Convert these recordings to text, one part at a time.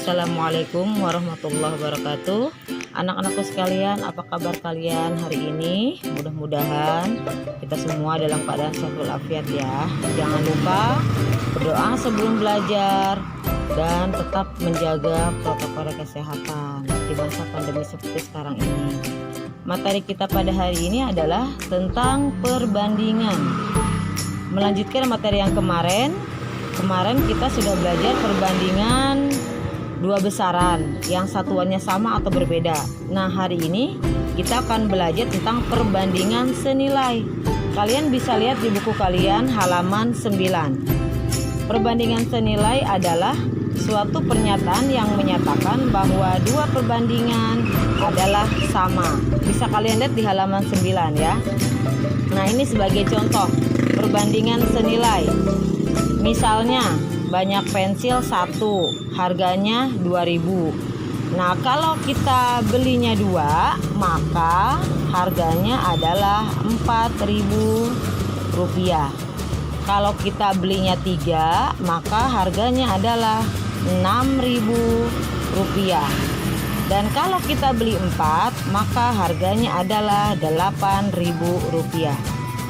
Assalamualaikum warahmatullahi wabarakatuh. Anak-anakku sekalian, apa kabar kalian hari ini? Mudah-mudahan kita semua dalam keadaan sehat walafiat ya. Jangan lupa berdoa sebelum belajar dan tetap menjaga protokol kesehatan di masa pandemi seperti sekarang ini. Materi kita pada hari ini adalah tentang perbandingan. Melanjutkan materi yang kemarin kita sudah belajar perbandingan dua besaran yang satuannya sama atau berbeda. Nah, hari ini kita akan belajar tentang perbandingan senilai. Kalian bisa lihat di buku kalian halaman 9. Perbandingan senilai adalah suatu pernyataan yang menyatakan bahwa dua perbandingan adalah sama. Bisa kalian lihat di halaman 9 ya. Nah, ini sebagai contoh perbandingan senilai. Misalnya banyak pensil 1, harganya 2.000. Nah, kalau kita belinya 2, maka harganya adalah 4.000 rupiah. Kalau kita belinya 3, maka harganya adalah 6.000 rupiah. Dan kalau kita beli 4, maka harganya adalah 8.000 rupiah.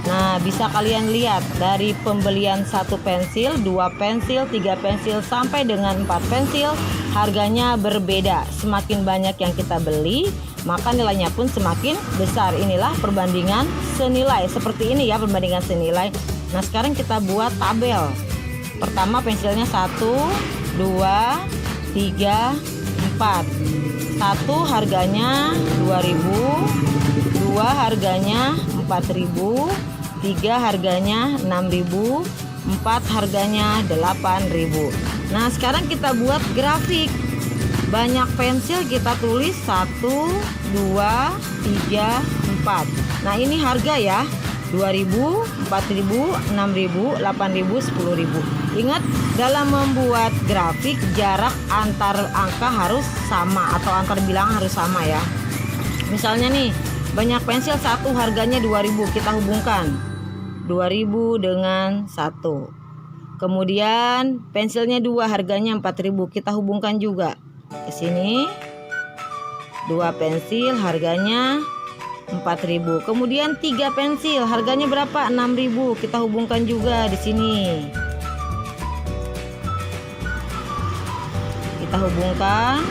Nah, bisa kalian lihat dari pembelian 1 pensil, 2 pensil, 3 pensil sampai dengan 4 pensil, harganya berbeda. Semakin banyak yang kita beli, maka nilainya pun semakin besar. Inilah perbandingan senilai. Seperti ini ya perbandingan senilai. Nah, sekarang kita buat tabel. Pertama pensilnya 1, 2, 3, 4. 1 harganya 2.000, 2 harganya 4.000, 3 harganya 6.000, 4 harganya 8.000. Nah, sekarang kita buat grafik. Banyak pensil kita tulis 1, 2, 3, 4. Nah, ini harga ya. 2.000, 4.000, 6.000, 8.000, 10.000. Ingat, dalam membuat grafik jarak antar angka harus sama atau antar bilangan harus sama ya. Misalnya nih, banyak pensil 1 harganya 2.000, kita hubungkan 2.000 dengan 1. Kemudian pensilnya 2 harganya 4.000, kita hubungkan juga ke sini. 2 pensil harganya 4.000. Kemudian 3 pensil harganya berapa? 6.000, kita hubungkan juga di sini. Kita hubungkan.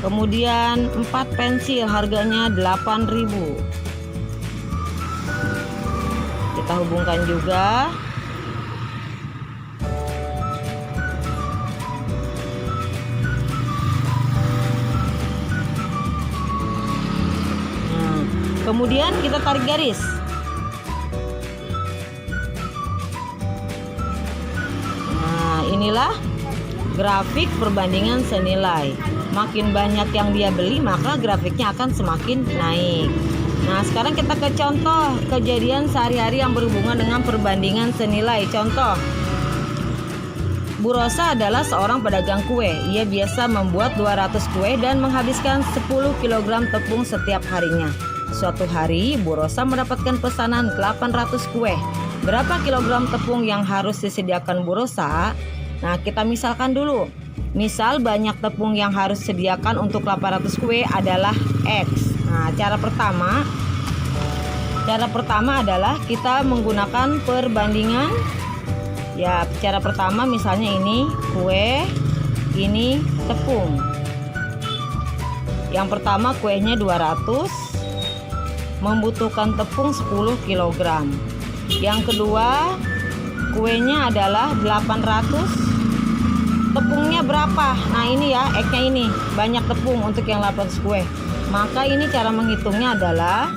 Kemudian 4 pensil harganya 8.000. Kita hubungkan juga. Nah, kemudian kita tarik garis. Nah, inilah grafik perbandingan senilai. Makin banyak yang dia beli, maka grafiknya akan semakin naik. Nah, sekarang kita ke contoh kejadian sehari-hari yang berhubungan dengan perbandingan senilai. Contoh, Bu Rosa adalah seorang pedagang kue. Ia biasa membuat 200 kue dan menghabiskan 10 kg tepung setiap harinya. Suatu hari, Bu Rosa mendapatkan pesanan 800 kue. Berapa kilogram tepung yang harus disediakan Bu Rosa? Nah, kita misalkan dulu. Misal banyak tepung yang harus disediakan untuk 800 kue adalah X. Nah, cara pertama adalah kita menggunakan perbandingan. Ya, cara pertama misalnya ini kue, ini tepung. Yang pertama kuenya 200, membutuhkan tepung 10 kg. Yang kedua kuenya adalah 800. Tepungnya berapa? Nah, ini ya, X-nya ini. Banyak tepung untuk yang 800 kue. Maka ini cara menghitungnya adalah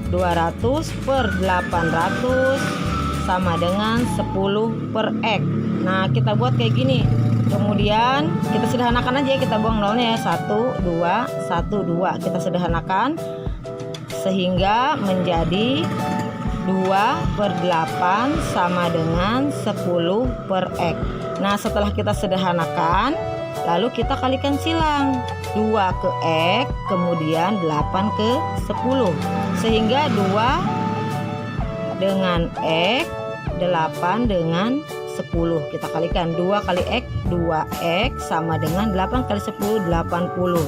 200 per 800 sama dengan 10 per X. Nah, kita buat kayak gini. Kemudian kita sederhanakan aja, kita buang nolnya ya. 1, 2, 1, 2. Kita sederhanakan sehingga menjadi 2 per 8 sama dengan 10 per X. Nah, setelah kita sederhanakan, lalu kita kalikan silang. 2 ke X, kemudian 8 ke 10. Sehingga 2 dengan X, 8 dengan 10. Kita kalikan 2 kali X 2x sama dengan 8 kali 10 80.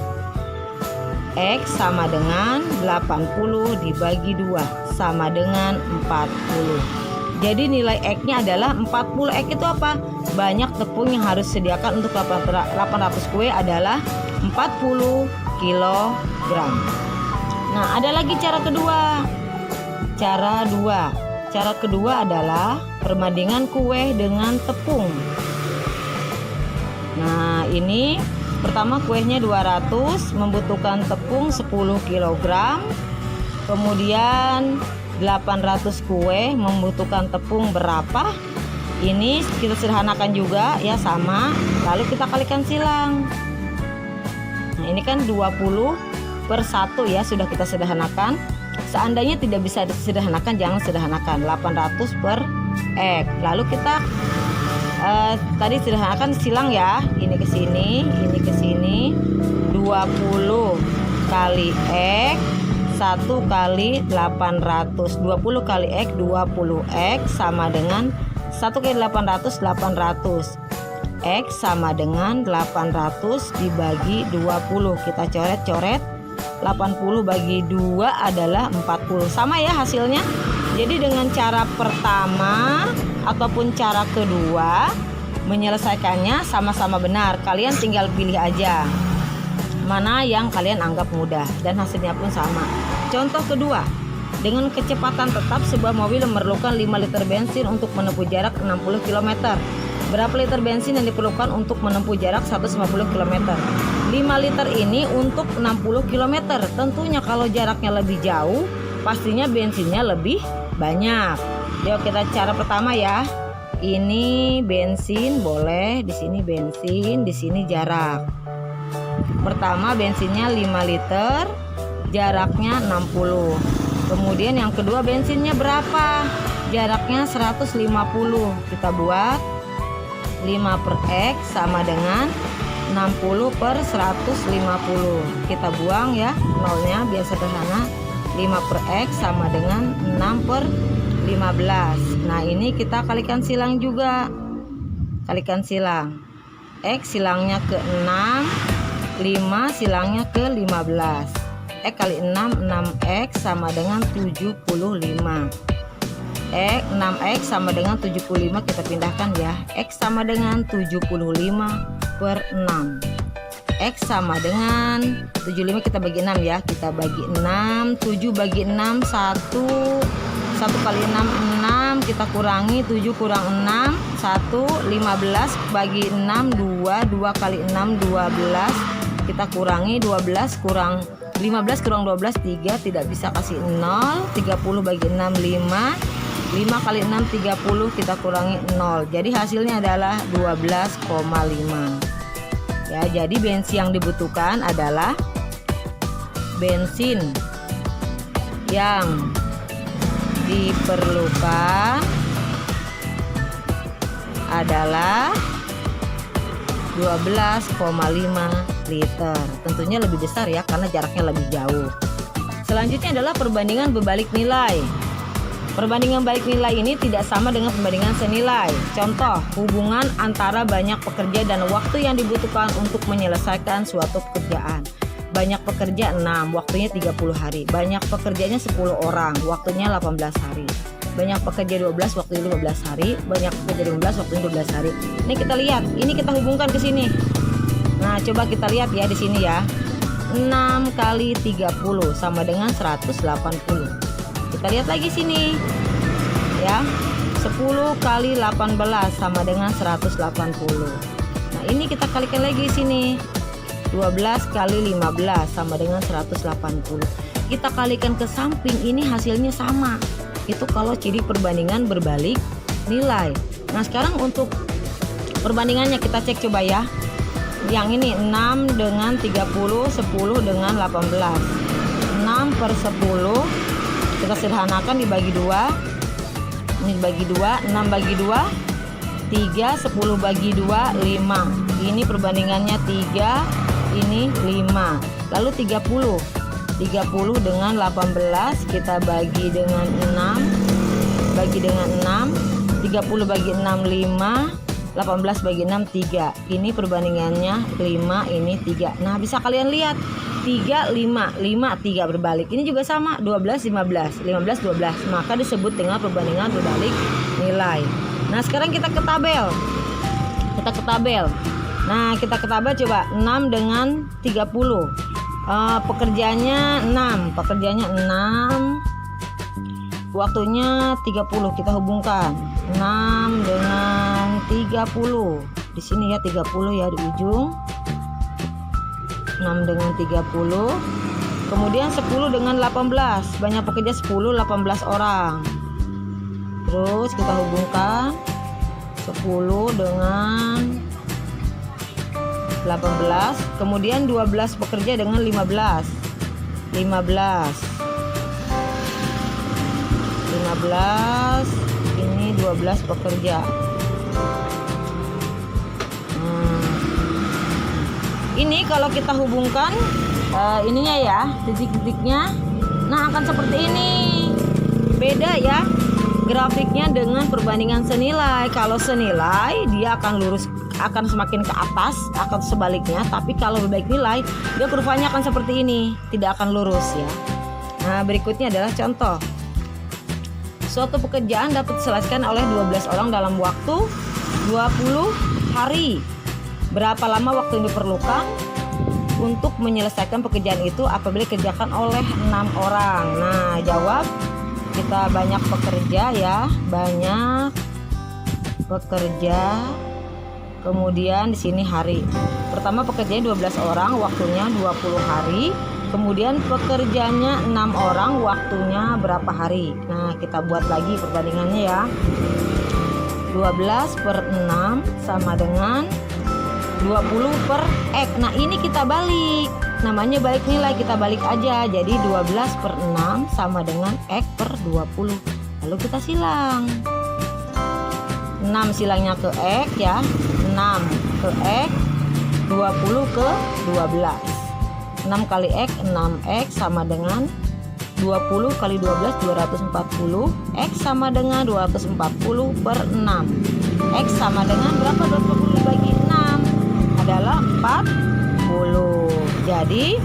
X sama dengan 80 dibagi 2 sama dengan 40. Jadi nilai X-nya adalah 40. X itu apa? Banyak tepung yang harus disediakan untuk 800 kue adalah 40 kg. Nah, ada lagi cara kedua. Cara kedua adalah perbandingan kue dengan tepung. Nah, ini pertama kuenya 200, membutuhkan tepung 10 kg. Kemudian 800 kue membutuhkan tepung berapa? Ini kita sederhanakan juga ya, sama. Lalu kita kalikan silang. Nah, ini kan 20/1 ya, sudah kita sederhanakan. Seandainya tidak bisa disederhanakan, jangan sederhanakan. 800 per X. Lalu kita tadi sederhanakan silang ya. Ini ke sini, ini ke sini. 20 kali X 1 kali 800. 20 kali X 20X sama dengan 1 kali 800 800. X sama dengan 800 dibagi 20. Kita coret-coret. 80 bagi 2 adalah 40. Sama ya hasilnya. Jadi dengan cara pertama ataupun cara kedua menyelesaikannya sama-sama benar. Kalian tinggal pilih aja mana yang kalian anggap mudah dan hasilnya pun sama. Contoh kedua, dengan kecepatan tetap sebuah mobil memerlukan 5 liter bensin untuk menempuh jarak 60 km. Berapa liter bensin yang diperlukan untuk menempuh jarak 150 km? 5 liter ini untuk 60 km. Tentunya kalau jaraknya lebih jauh, pastinya bensinnya lebih banyak. Yuk kita cara pertama ya. Ini bensin boleh, di sini bensin, di sini jarak. Pertama bensinnya 5 liter, jaraknya 60. Kemudian yang kedua bensinnya berapa? Jaraknya 150. Kita buat 5 per X sama dengan 60 per 150. Kita buang ya nolnya biar sederhana. 5 per X sama dengan 6 per 15. Nah ini kita kalikan silang juga. Kalikan silang. X silangnya ke 6, 5 silangnya ke 15. X kali 6, 6X sama dengan 75. 6X sama dengan 75, kita pindahkan ya. X sama dengan 75 per 6. X sama dengan 75 kita bagi 6 ya. Kita bagi 6, 7 bagi 6 1 kali 6 6, kita kurangi 7 kurang 6 1, 15 bagi 6 2, 2 kali 6 12, kita kurangi 12 kurang 15 kurang 12 3, tidak bisa kasih 0. 30 bagi 6 5, 5 kali 6 30, kita kurangi 0. Jadi hasilnya adalah 12,5. Ya, jadi bensin yang dibutuhkan adalah bensin yang diperlukan adalah 12,5 liter. Tentunya lebih besar ya karena jaraknya lebih jauh. Selanjutnya adalah perbandingan berbalik nilai. Perbandingan balik nilai ini tidak sama dengan perbandingan senilai. Contoh, hubungan antara banyak pekerja dan waktu yang dibutuhkan untuk menyelesaikan suatu pekerjaan. Banyak pekerja 6, waktunya 30 hari. Banyak pekerjanya 10 orang, waktunya 18 hari. Banyak pekerja 12, waktunya 15 hari. Banyak pekerja 15, waktunya 12 hari. Ini kita lihat, ini kita hubungkan ke sini. Nah, coba kita lihat ya di sini ya. 6 kali 30 sama dengan 180. Kita lihat lagi sini ya, 10 kali 18 sama dengan 180. Nah ini kita kalikan lagi sini, 12 kali 15 sama dengan 180. Kita kalikan ke samping, ini hasilnya sama. Itu kalau ciri perbandingan berbalik nilai. Nah sekarang untuk perbandingannya kita cek coba ya. Yang ini 6 dengan 30, 10 dengan 18. 6 per 10 kita sederhanakan dibagi 2. Ini dibagi 2, 6 bagi 2 3, 10 bagi 2 5. Ini perbandingannya 3, ini 5. Lalu 30 dengan 18 kita bagi dengan 6, bagi dengan 6. 30 bagi 6 5, 18 bagi 6 3. Ini perbandingannya 5, ini 3. Nah, bisa kalian lihat 3 5 5 3 berbalik. Ini juga sama 12 15 15 12. Maka disebut dengan perbandingan berbalik nilai. Nah, sekarang kita ke tabel. Nah, kita ke tabel coba 6 dengan 30. Pekerjaannya 6. Waktunya 30. Kita hubungkan 6 dengan 30. Di sini ya 30 ya di ujung. 6 dengan 30. Kemudian 10 dengan 18. Banyak pekerja 10, 18 orang. Terus kita hubungkan 10 dengan 18. Kemudian 12 pekerja dengan 15. 15. Ini 12 pekerja. Ini kalau kita hubungkan ininya ya, titik-titiknya, nah akan seperti ini. Beda ya grafiknya dengan perbandingan senilai. Kalau senilai dia akan lurus, akan semakin ke atas, akan sebaliknya. Tapi kalau berbalik nilai, dia kurvanya akan seperti ini, tidak akan lurus ya. Nah, berikutnya adalah contoh. Suatu pekerjaan dapat diselesaikan oleh 12 orang dalam waktu 20 hari. Berapa lama waktu yang diperlukan untuk menyelesaikan pekerjaan itu apabila dikerjakan oleh 6 orang? Nah, jawab. Kita banyak pekerja ya, banyak pekerja. Kemudian di sini hari. Pertama pekerjanya 12 orang, waktunya 20 hari. Kemudian pekerjanya 6 orang, waktunya berapa hari? Nah, kita buat lagi perbandingannya ya. 12 per 6 sama dengan 20 per X. Nah, ini kita balik. Namanya balik nilai, kita balik aja. Jadi 12 per 6 sama dengan X per 20. Lalu kita silang. 6 silangnya ke X ya. 6 ke X, 20 ke 12. 6 kali X, 6X sama dengan 20 kali 12, 240. X sama dengan 240 per 6. X sama dengan berapa? 240 dibagi 6 adalah 40. Jadi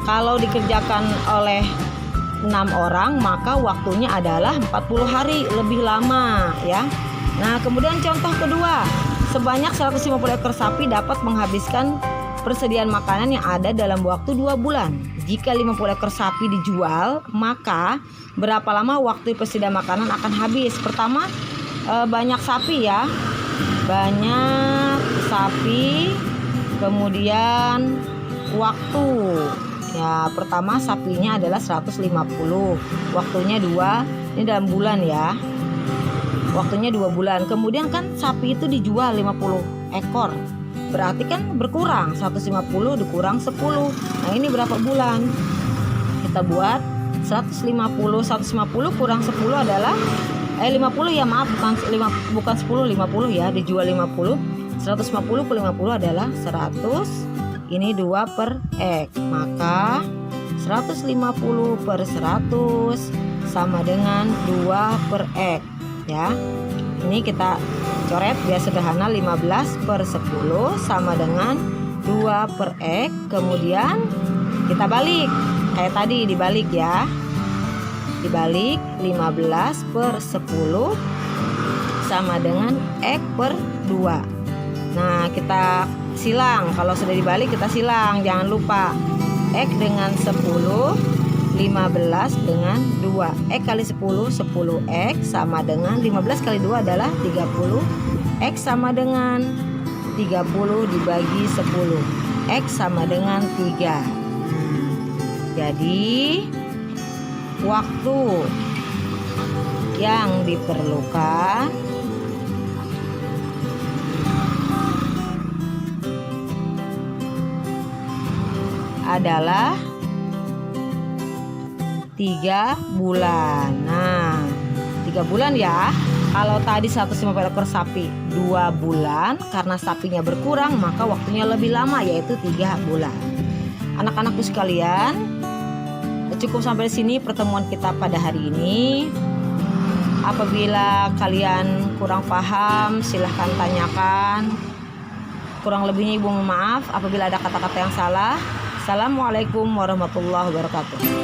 kalau dikerjakan oleh 6 orang maka waktunya adalah 40 hari, lebih lama ya. Nah, kemudian contoh kedua, sebanyak 150 ekor sapi dapat menghabiskan persediaan makanan yang ada dalam waktu 2 bulan. Jika 50 ekor sapi dijual, maka berapa lama waktu persediaan makanan akan habis? Pertama, banyak sapi ya, banyak sapi. Kemudian waktu ya, pertama sapinya adalah 150, waktunya 2, ini dalam bulan ya, waktunya 2 bulan. Kemudian kan sapi itu dijual 50 ekor, berarti kan berkurang, 150 dikurang 10. Nah, ini berapa bulan? Kita buat 150 kurang 10 adalah 50 ya, maaf, bukan 10, 50 ya, dijual 50. 150 per 50 adalah 100. Ini 2 per X. Maka 150 per 100 sama dengan 2 per X ya. Ini kita coret biar sederhana. 15 per 10 sama dengan 2 per X. Kemudian kita balik, kayak tadi dibalik ya, dibalik 15 per 10 sama dengan X per 2. Nah, kita silang. Kalau sudah dibalik kita silang, jangan lupa. X dengan 10, 15 dengan 2. X kali 10, 10X sama dengan 15 kali 2 adalah 30. X sama dengan 30 dibagi 10. X sama dengan 3. Jadi waktu yang diperlukan adalah 3 bulan. Nah, 3 bulan ya. Kalau tadi 150 ekor sapi 2 bulan, karena sapinya berkurang maka waktunya lebih lama, yaitu 3 bulan. Anak-anakku sekalian, cukup sampai sini pertemuan kita pada hari ini. Apabila kalian kurang paham, silahkan tanyakan. Kurang lebihnya ibu mohon maaf apabila ada kata-kata yang salah. Assalamualaikum warahmatullahi wabarakatuh.